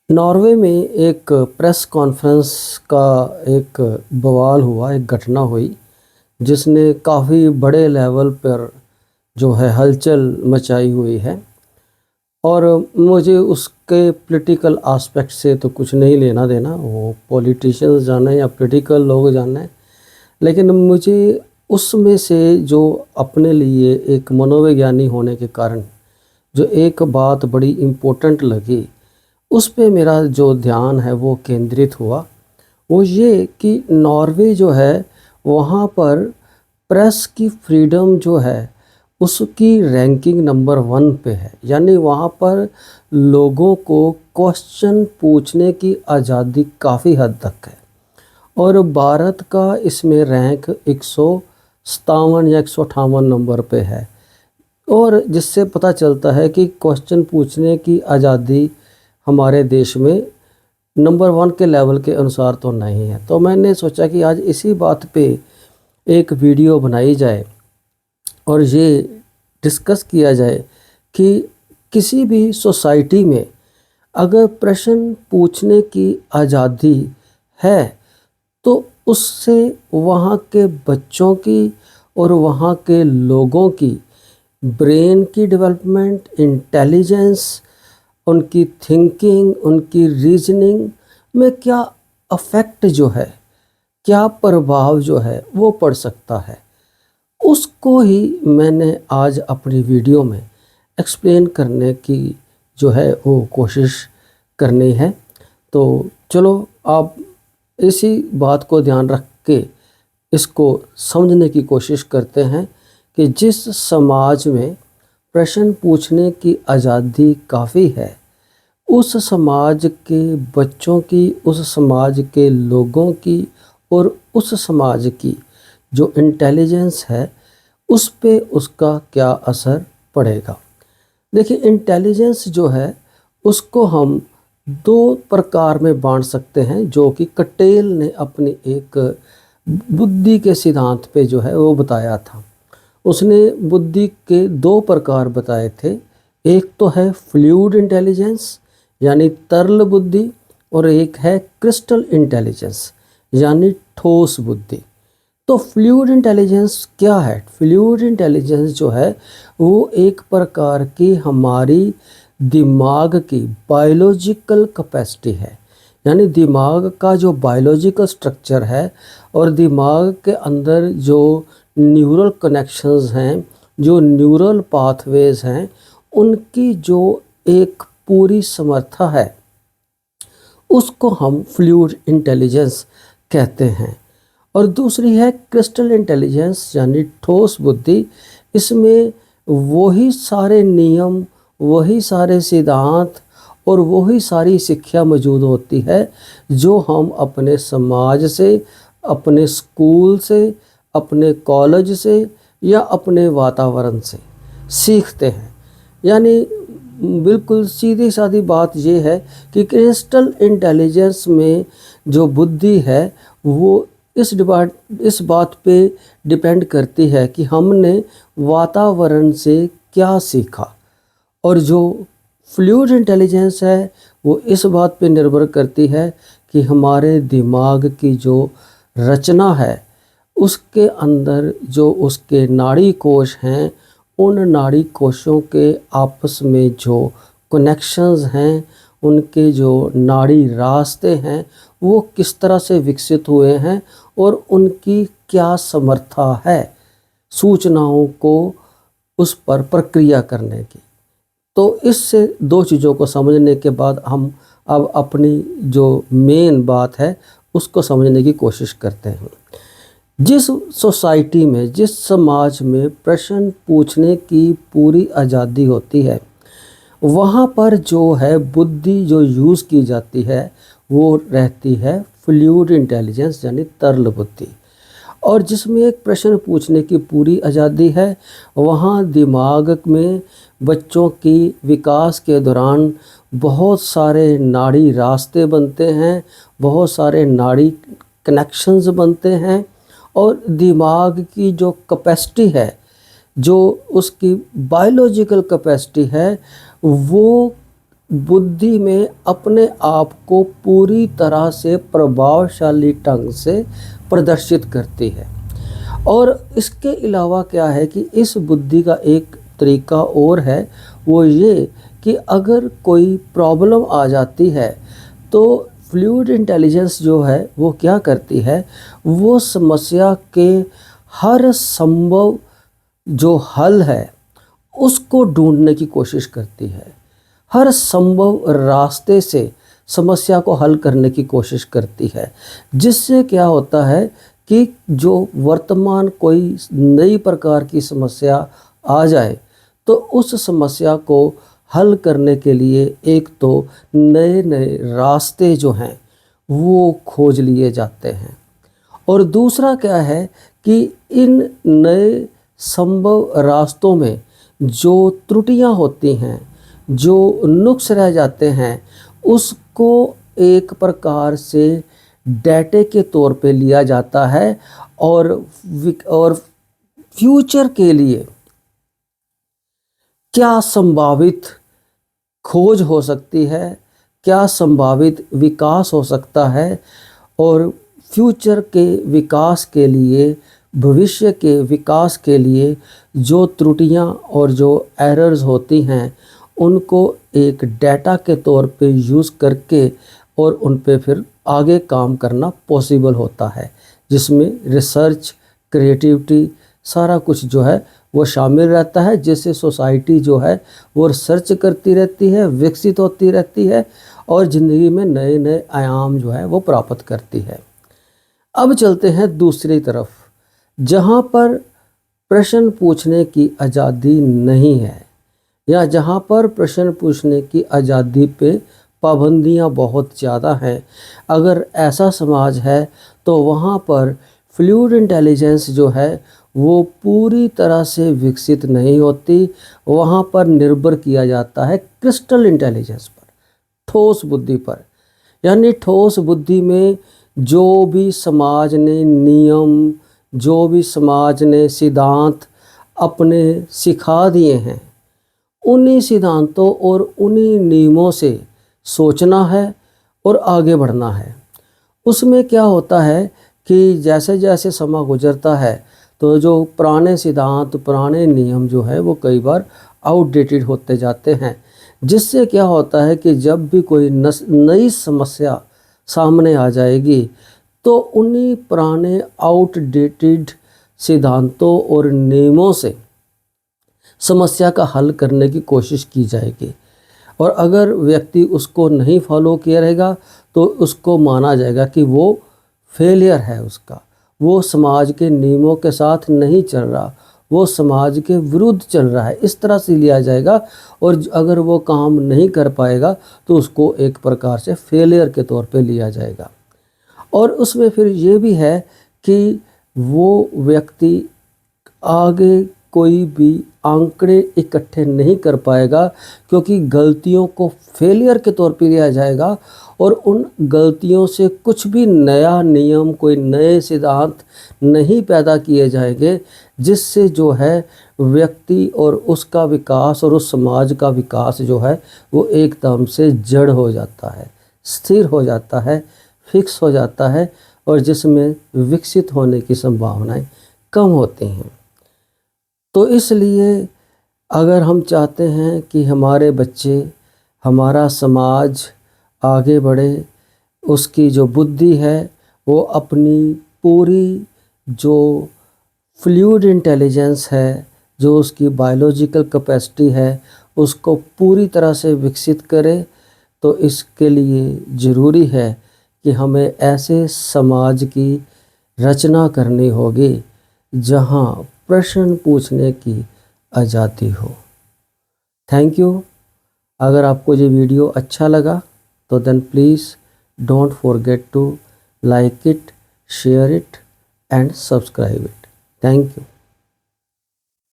Norway में एक press conference का एक बवाल हुआ, एक घटना हुई जिसने काफ़ी बड़े लेवल पर जो है हलचल मचाई हुई है। और मुझे उसके पॉलिटिकल एस्पेक्ट से तो कुछ नहीं लेना देना, वो पॉलिटिशियंस जाने या पॉलिटिकल लोग जाने, लेकिन मुझे उसमें से जो अपने लिए एक मनोविज्ञानी होने के कारण जो एक बात बड़ी इम्पोर्टेंट लगी, उस पे मेरा जो ध्यान है वो केंद्रित हुआ। वो ये कि नॉर्वे जो है वहाँ पर प्रेस की फ्रीडम जो है उसकी रैंकिंग नंबर 1 पे है। यानी वहाँ पर लोगों को क्वेश्चन पूछने की आज़ादी काफ़ी हद तक है। और भारत का इसमें रैंक 157 या 158 नंबर पे है। और जिससे पता चलता है कि क्वेश्चन पूछने की आज़ादी हमारे देश में नंबर 1 के लेवल के अनुसार तो नहीं है। तो मैंने सोचा कि आज इसी बात पे एक वीडियो बनाई जाए और ये डिस्कस किया जाए कि किसी भी सोसाइटी में अगर प्रश्न पूछने की आज़ादी है तो उससे वहाँ के बच्चों की और वहाँ के लोगों की ब्रेन की डेवलपमेंट, इंटेलिजेंस, उनकी थिंकिंग, उनकी रीजनिंग में क्या अफेक्ट जो है, क्या प्रभाव जो है वो पड़ सकता है, उसको ही मैंने आज अपनी वीडियो में एक्सप्लेन करने की जो है वो कोशिश करनी है। तो चलो आप इसी बात को ध्यान रख के इसको समझने की कोशिश करते हैं कि जिस समाज में प्रश्न पूछने की आज़ादी काफ़ी है, उस समाज के बच्चों की, उस समाज के लोगों की और उस समाज की जो इंटेलिजेंस है उस पे उसका क्या असर पड़ेगा। देखिए, इंटेलिजेंस जो है उसको हम दो प्रकार में बांट सकते हैं, जो कि कटेल ने अपनी एक बुद्धि के सिद्धांत पे जो है वो बताया था। उसने बुद्धि के दो प्रकार बताए थे। एक तो है फ्लूइड इंटेलिजेंस यानी तरल बुद्धि, और एक है क्रिस्टल इंटेलिजेंस यानी ठोस बुद्धि। तो फ्लूइड इंटेलिजेंस क्या है? फ्लूइड इंटेलिजेंस जो है वो एक प्रकार की हमारी दिमाग की बायोलॉजिकल कैपेसिटी है। यानी दिमाग का जो बायोलॉजिकल स्ट्रक्चर है और दिमाग के अंदर जो न्यूरल कनेक्शंस हैं, जो न्यूरल पाथवेज हैं, उनकी जो एक पूरी समर्था है उसको हम फ्लूइड इंटेलिजेंस कहते हैं। और दूसरी है क्रिस्टल इंटेलिजेंस यानी ठोस बुद्धि। इसमें वही सारे नियम, वही सारे सिद्धांत और वही सारी शिक्षा मौजूद होती है जो हम अपने समाज से, अपने स्कूल से, अपने कॉलेज से या अपने वातावरण से सीखते हैं। यानी बिल्कुल सीधी सादी बात ये है कि क्रिस्टल इंटेलिजेंस में जो बुद्धि है वो इस बात पे डिपेंड करती है कि हमने वातावरण से क्या सीखा। और जो फ्लूइड इंटेलिजेंस है वो इस बात पे निर्भर करती है कि हमारे दिमाग की जो रचना है उसके अंदर जो उसके नाड़ी कोश हैं, उन नाड़ी कोशों के आपस में जो कनेक्शंस हैं, उनके जो नाड़ी रास्ते हैं वो किस तरह से विकसित हुए हैं और उनकी क्या समर्था है सूचनाओं को उस पर प्रक्रिया करने की। तो इससे दो चीज़ों को समझने के बाद हम अब अपनी जो मेन बात है उसको समझने की कोशिश करते हैं। जिस सोसाइटी में, जिस समाज में प्रश्न पूछने की पूरी आज़ादी होती है, वहाँ पर जो है बुद्धि जो यूज़ की जाती है वो रहती है फ्लूइड इंटेलिजेंस यानी तरल बुद्धि। और जिसमें एक प्रश्न पूछने की पूरी आज़ादी है, वहाँ दिमाग में बच्चों की विकास के दौरान बहुत सारे नाड़ी रास्ते बनते हैं, बहुत सारे नाड़ी कनेक्शंस बनते हैं, और दिमाग की जो कैपेसिटी है, जो उसकी बायोलॉजिकल कैपेसिटी है, वो बुद्धि में अपने आप को पूरी तरह से प्रभावशाली ढंग से प्रदर्शित करती है। और इसके अलावा क्या है कि इस बुद्धि का एक तरीका और है, वो ये कि अगर कोई प्रॉब्लम आ जाती है तो फ्लूइड इंटेलिजेंस जो है वो क्या करती है, वो समस्या के हर संभव जो हल है उसको ढूंढने की कोशिश करती है, हर संभव रास्ते से समस्या को हल करने की कोशिश करती है। जिससे क्या होता है कि जो वर्तमान कोई नई प्रकार की समस्या आ जाए तो उस समस्या को हल करने के लिए एक तो नए नए रास्ते जो हैं वो खोज लिए जाते हैं, और दूसरा क्या है कि इन नए संभव रास्तों में जो त्रुटियां होती हैं, जो नुक्स रह जाते हैं, उसको एक प्रकार से डेटे के तौर पे लिया जाता है और फ्यूचर के लिए क्या संभावित खोज हो सकती है, क्या संभावित विकास हो सकता है, और फ्यूचर के विकास के लिए, भविष्य के विकास के लिए जो त्रुटियां और जो एरर्स होती हैं उनको एक डेटा के तौर पे यूज़ करके और उन पे फिर आगे काम करना पॉसिबल होता है, जिसमें रिसर्च, क्रिएटिविटी, सारा कुछ जो है वो शामिल रहता है। जिससे सोसाइटी जो है वो रिसर्च करती रहती है, विकसित होती रहती है और ज़िंदगी में नए नए आयाम जो है वो प्राप्त करती है। अब चलते हैं दूसरी तरफ, जहाँ पर प्रश्न पूछने की आज़ादी नहीं है, या जहाँ पर प्रश्न पूछने की आज़ादी पे पाबंदियाँ बहुत ज़्यादा हैं। अगर ऐसा समाज है तो वहाँ पर फ्लूइड इंटेलिजेंस जो है वो पूरी तरह से विकसित नहीं होती। वहाँ पर निर्भर किया जाता है क्रिस्टल इंटेलिजेंस पर, ठोस बुद्धि पर। यानी ठोस बुद्धि में जो भी समाज ने नियम, जो भी समाज ने सिद्धांत अपने सिखा दिए हैं, उन्हीं सिद्धांतों और उन्हीं नियमों से सोचना है और आगे बढ़ना है। उसमें क्या होता है कि जैसे जैसे समय गुजरता है तो जो पुराने सिद्धांत, पुराने नियम जो है वो कई बार आउटडेटेड होते जाते हैं। जिससे क्या होता है कि जब भी कोई नई समस्या सामने आ जाएगी तो उन्हीं पुराने आउटडेटेड सिद्धांतों और नियमों से समस्या का हल करने की कोशिश की जाएगी। और अगर व्यक्ति उसको नहीं फॉलो किया रहेगा तो उसको माना जाएगा कि वो फेलियर है, उसका वो समाज के नियमों के साथ नहीं चल रहा, वो समाज के विरुद्ध चल रहा है, इस तरह से लिया जाएगा। और अगर वो काम नहीं कर पाएगा तो उसको एक प्रकार से फेलियर के तौर पे लिया जाएगा। और उसमें फिर ये भी है कि वो व्यक्ति आगे कोई भी आंकड़े इकट्ठे नहीं कर पाएगा, क्योंकि गलतियों को फेलियर के तौर पे लिया जाएगा और उन गलतियों से कुछ भी नया नियम, कोई नए सिद्धांत नहीं पैदा किए जाएंगे, जिससे जो है व्यक्ति और उसका विकास और उस समाज का विकास जो है वो एकदम से जड़ हो जाता है, स्थिर हो जाता है, फिक्स हो जाता है, और जिसमें विकसित होने की संभावनाएं कम होती हैं। तो इसलिए अगर हम चाहते हैं कि हमारे बच्चे, हमारा समाज आगे बढ़े, उसकी जो बुद्धि है वो अपनी पूरी जो फ्लूइड इंटेलिजेंस है, जो उसकी बायोलॉजिकल कैपेसिटी है, उसको पूरी तरह से विकसित करे, तो इसके लिए ज़रूरी है कि हमें ऐसे समाज की रचना करनी होगी जहाँ प्रश्न पूछने की आज़ादी हो। Thank you. अगर आपको ये वीडियो अच्छा लगा तो then please don't forget to like it, share it and subscribe it. Thank you.